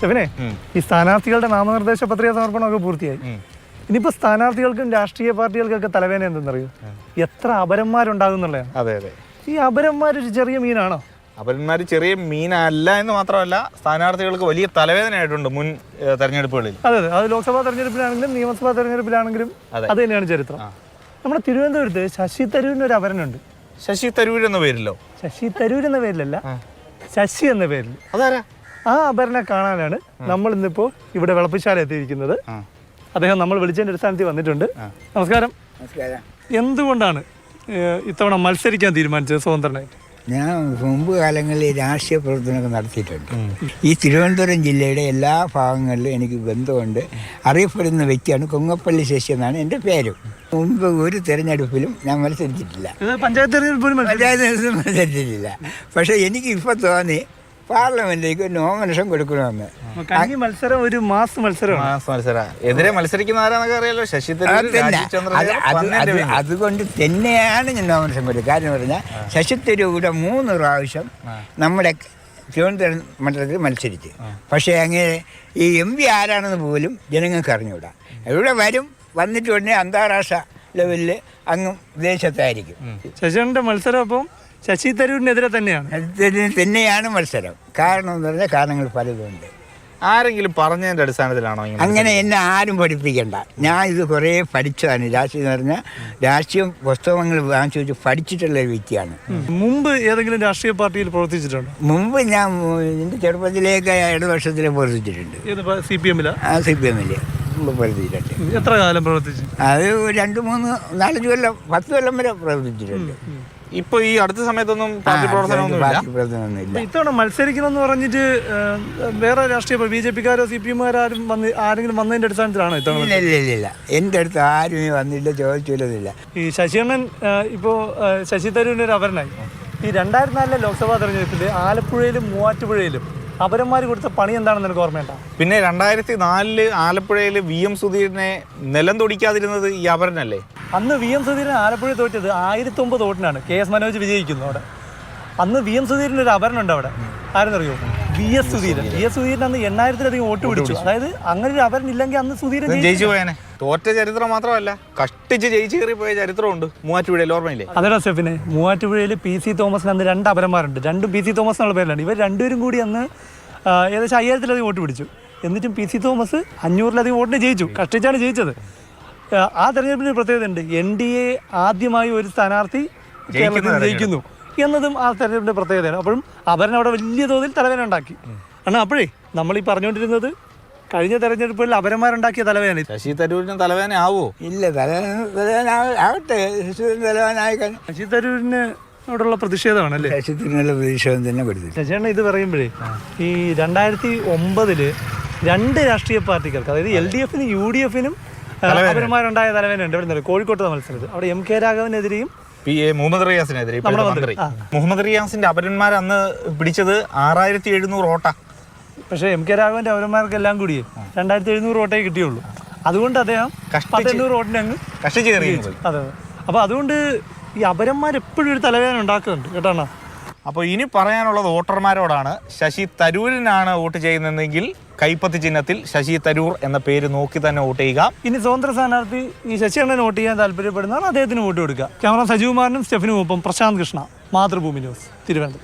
സ്റ്റെഫിനെ, ഈ സ്ഥാനാർത്ഥികളുടെ നാമനിർദ്ദേശ പത്രിക സമർപ്പണമൊക്കെ പൂർത്തിയായി. ഇനിയിപ്പോൾ സ്ഥാനാർത്ഥികൾക്കും രാഷ്ട്രീയ പാർട്ടികൾക്കൊക്കെ തലവേദന എന്തെന്നറിയോ? എത്ര അപരന്മാരുണ്ടാകുന്നുള്ളതാണ്. അതെ അതെ. ഈ അപരന്മാരൊരു ചെറിയ മീനാണോ? അപരന്മാർ ചെറിയ മീനല്ല എന്ന് മാത്രമല്ല, സ്ഥാനാർത്ഥികൾക്ക് വലിയ തലവേദനയായിട്ടുണ്ട് മുൻ തെരഞ്ഞെടുപ്പുകളിൽ. അതെ അതെ, അത് ലോക്സഭാ തെരഞ്ഞെടുപ്പിലാണെങ്കിലും നിയമസഭാ തെരഞ്ഞെടുപ്പിലാണെങ്കിലും അത് തന്നെയാണ് ചരിത്രം. നമ്മുടെ തിരുവനന്തപുരത്ത് ശശി തരൂരിന് ഒരു അപരനുണ്ട്. ശശി തരൂർ എന്ന പേരിലോ? ശശി തരൂർ എന്ന പേരിലല്ല, ശശി എന്ന പേരിൽ. അതാരാ? ആ അപരനെ കാണാനാണ് നമ്മൾ ഇന്നിപ്പോൾ ഇവിടെ വിളപ്പിശാല എത്തിയിരിക്കുന്നത്. അദ്ദേഹം നമ്മൾ വിളിച്ചതിൻ്റെ അടിസ്ഥാനത്തിൽ വന്നിട്ടുണ്ട്. നമസ്കാരം. എന്തുകൊണ്ടാണ് ഇത്തവണ മത്സരിക്കാൻ തീരുമാനിച്ചത് സ്വതന്ത്രനായിട്ട്? ഞാൻ മുമ്പ് കാലങ്ങളിൽ രാഷ്ട്രീയ പ്രവർത്തനമൊക്കെ നടത്തിയിട്ടുണ്ട്. ഈ തിരുവനന്തപുരം ജില്ലയുടെ എല്ലാ ഭാഗങ്ങളിലും എനിക്ക് ബന്ധമുണ്ട്. അറിയപ്പെടുന്ന വ്യക്തിയാണ് കൊങ്ങപ്പള്ളി ശശി എന്നാണ് എൻ്റെ പേര്. മുൻപ് ഒരു തെരഞ്ഞെടുപ്പിലും ഞാൻ മത്സരിച്ചിട്ടില്ല, പഞ്ചായത്ത് തെരഞ്ഞെടുപ്പിലും മത്സരിച്ചിട്ടില്ല. പക്ഷേ എനിക്ക് ഇപ്പോൾ തോന്നി പാർലമെന്റിലേക്ക് നോമിനേഷൻ കൊടുക്കണമെന്ന്. മത്സരം ഒരു മാസ് മത്സരം എതിരെ മത്സരിക്കുന്ന ആരാന്നൊക്കെ അറിയാലോ, ശശി തരൂർ. അതുകൊണ്ട് തന്നെയാണ് ഞാൻ നോമിനേഷൻ കൊടുത്തത്. കാര്യം പറഞ്ഞാൽ ശശി തരൂർ 3 പ്രാവശ്യം നമ്മുടെ തിരുവനന്തപുരം മണ്ഡലത്തിൽ മത്സരിച്ച്. പക്ഷേ അങ്ങനെ ഈ MP ആരാണെന്ന് പോലും ജനങ്ങൾക്ക് അറിഞ്ഞുകൂടാ. ഇവിടെ വന്നിട്ട് ഉടനെ അന്താരാഷ്ട്ര ലെവലിൽ അങ്ങും വിദേശത്തായിരിക്കും. ശശിയുടെ മത്സരം അപ്പം ശശി തരൂരിനെതിരെ തന്നെയാണ് മത്സരം. കാരണം എന്ന് പറഞ്ഞാൽ കാരണങ്ങൾ പലതുണ്ട്. ആരെങ്കിലും പറഞ്ഞതിൻ്റെ അടിസ്ഥാനത്തിലാണോ? അങ്ങനെ എന്നെ ആരും പഠിപ്പിക്കണ്ട. ഞാൻ ഇത് കുറേ പഠിച്ചതാണ്. രാഷ്ട്രീയം എന്ന് പറഞ്ഞാൽ രാഷ്ട്രീയം പുസ്തകങ്ങൾ വാങ്ങിച്ചു വെച്ച് പഠിച്ചിട്ടുള്ള ഒരു വ്യക്തിയാണ്. മുമ്പ് ഏതെങ്കിലും രാഷ്ട്രീയ പാർട്ടിയിൽ പ്രവർത്തിച്ചിട്ടുണ്ടോ? മുമ്പ് ഞാൻ എൻ്റെ ചെറുപ്പത്തിലേക്ക് ഇടതുപക്ഷത്തിൽ പ്രവർത്തിച്ചിട്ടുണ്ട്. CPM CPM പ്രവർത്തിച്ചിട്ടുണ്ട്. എത്ര കാലം പ്രവർത്തിച്ചു? അത് 2, 3, 4 കൊല്ലം 10 കൊല്ലം വരെ പ്രവർത്തിച്ചിട്ടുണ്ട്. ഇപ്പൊ ഈ അടുത്ത സമയത്തൊന്നും പാർട്ടി പ്രവർത്തനമൊന്നുമില്ല. ഇത്തവണ മത്സരിക്കണമെന്ന് പറഞ്ഞിട്ട് വേറെ രാഷ്ട്രീയ BJP-ക്കാരോ CPM-കാരോ ആരെങ്കിലും വന്നതിന്റെ അടിസ്ഥാനത്തിലാണോ ഇത്തവണ? ഇല്ല, എൻ്റെ അടുത്ത് ആരും വന്നില്ല, ചോദിച്ചില്ല. ഈ ശശിയണ്ണൻ ഇപ്പോ ശശി തരൂരിന്റെ ഒരു അപരനായി. ഈ 2004 ലോക്സഭാ തെരഞ്ഞെടുപ്പിൽ ആലപ്പുഴയിലും മൂവാറ്റുപുഴയിലും അപരന്മാർ കൊടുത്ത പണി എന്താണെന്ന് എനിക്ക് ഓർമ്മയുണ്ടോ? പിന്നെ 2004 ആലപ്പുഴയിൽ VM സുധീരനെ നിലം തൊടിക്കാതിരുന്നത് ഈ അപരനല്ലേ? അന്ന് VM സുധീരൻ ആലപ്പുഴ തോറ്റത് 1009 വോട്ടിനാണ്. KS മനോജ് വിജയിക്കുന്നു അവിടെ. അന്ന് VM സുധീരൻ്റെ ഒരു അപരനുണ്ട് അവിടെ. ആരെന്നറിയോ? VS സുധീരൻ. VS സുധീരൻ അന്ന് 8000-ലധികം വോട്ട് പിടിച്ചു. അതായത് അങ്ങനെ ഒരു അപരൻ ഇല്ലെങ്കിൽ അന്ന് സുധീരൻ ജയിച്ചു പോയനെ. തോറ്റ ചരിത്രം മാത്രമല്ല, കഷ്ടിച്ച് ജയിച്ചു കയറി പോയ ചരിത്രമുണ്ട് മൂവാറ്റുപുഴയിൽ. ഓർമ്മയില്ലേ? അതെടാ സ്റ്റെഫിനെ, മൂവാറ്റുപുഴയിൽ PC തോമസിന് അന്ന് 2 അപരന്മാരുണ്ട്. 2 PC തോമസ് എന്നുള്ള പേരിലാണ്. ഇവർ രണ്ടുപേരും കൂടി അന്ന് ഏകദേശം 5000-ലധികം വോട്ട് പിടിച്ചു. എന്നിട്ടും PC തോമസ് 500-ലധികം വോട്ടിന് ജയിച്ചു. കഷ്ടിച്ചാണ് ജയിച്ചത്. ആ തെരഞ്ഞെടുപ്പിന് പ്രത്യേകത ഉണ്ട്. NDA ആദ്യമായി ഒരു സ്ഥാനാർത്ഥി കേരളത്തിൽ ജയിക്കുന്നു എന്നതും ആ തെരഞ്ഞെടുപ്പിന്റെ പ്രത്യേകതയാണ്. അപ്പോഴും അപരൻ അവിടെ വലിയ തോതിൽ തലവേദന ഉണ്ടാക്കി. കാരണം അപ്പോഴേ നമ്മൾ ഈ പറഞ്ഞുകൊണ്ടിരുന്നത് കഴിഞ്ഞ തെരഞ്ഞെടുപ്പുകളിൽ അപരന്മാരുണ്ടാക്കിയ തലവേദന. ശശി തരൂരിന് തലവേദന ആവോ? ഇല്ല, ആവട്ടെ. ശശി തരൂരിനോടുള്ള പ്രതിഷേധമാണല്ലേ? ശശി തരൂരിനുള്ള പ്രതിഷേധം തന്നെ കൊടുത്തു. ശശിയണ്ണ ഇത് പറയുമ്പോഴേ ഈ 2009 2 രാഷ്ട്രീയ പാർട്ടികൾക്ക്, അതായത് LDF-നും UDF-നും അപരന്മാരുണ്ടായ തലവേദനയുണ്ട്. എവിടെ നിന്ന്? കോഴിക്കോട്ട് മത്സരത്തിൽ അവിടെ MK രാഘവനെതിരെയും മുഹമ്മദ് റിയാസിനെതിരെ. മുഹമ്മദ് റിയാസിന്റെ അപരന്മാർ അന്ന് പിടിച്ചത് 6700 വോട്ടാ. പക്ഷേ MK രാഘവന്റെ അപരന്മാർക്കെല്ലാം കൂടി 2700 വോട്ടേ കിട്ടിയുള്ളൂ. അതുകൊണ്ട് അദ്ദേഹം 1800 വോട്ടിന് അങ്ങ് കഷ്ടിച്ച് കയറി. അതെ. അപ്പോൾ അതുകൊണ്ട് ഈ അപരന്മാർ എപ്പോഴും ഒരു തലവേദന ഉണ്ടാക്കുന്നുണ്ട് കേട്ടോ. അപ്പോൾ ഇനി പറയാനുള്ളത് വോട്ടർമാരോടാണ്. ശശി തരൂരിനാണ് വോട്ട് ചെയ്യുന്നതെങ്കിൽ കൈപ്പത്തി ചിഹ്നത്തിൽ ശശി തരൂർ എന്ന പേര് നോക്കി തന്നെ വോട്ട് ചെയ്യുക. ഇനി സ്വതന്ത്ര സ്ഥാനാർത്ഥി ഈ ശശിയണ്ണന് വോട്ട് ചെയ്യാൻ താല്പര്യപ്പെടുന്നതാണ് അദ്ദേഹത്തിന് വോട്ട് കൊടുക്കുക. ക്യാമറ സജീവകുമാരനും സ്റ്റെഫിനും ഒപ്പം പ്രശാന്ത് കൃഷ്ണ, മാതൃഭൂമി ന്യൂസ്, തിരുവനന്തപുരം.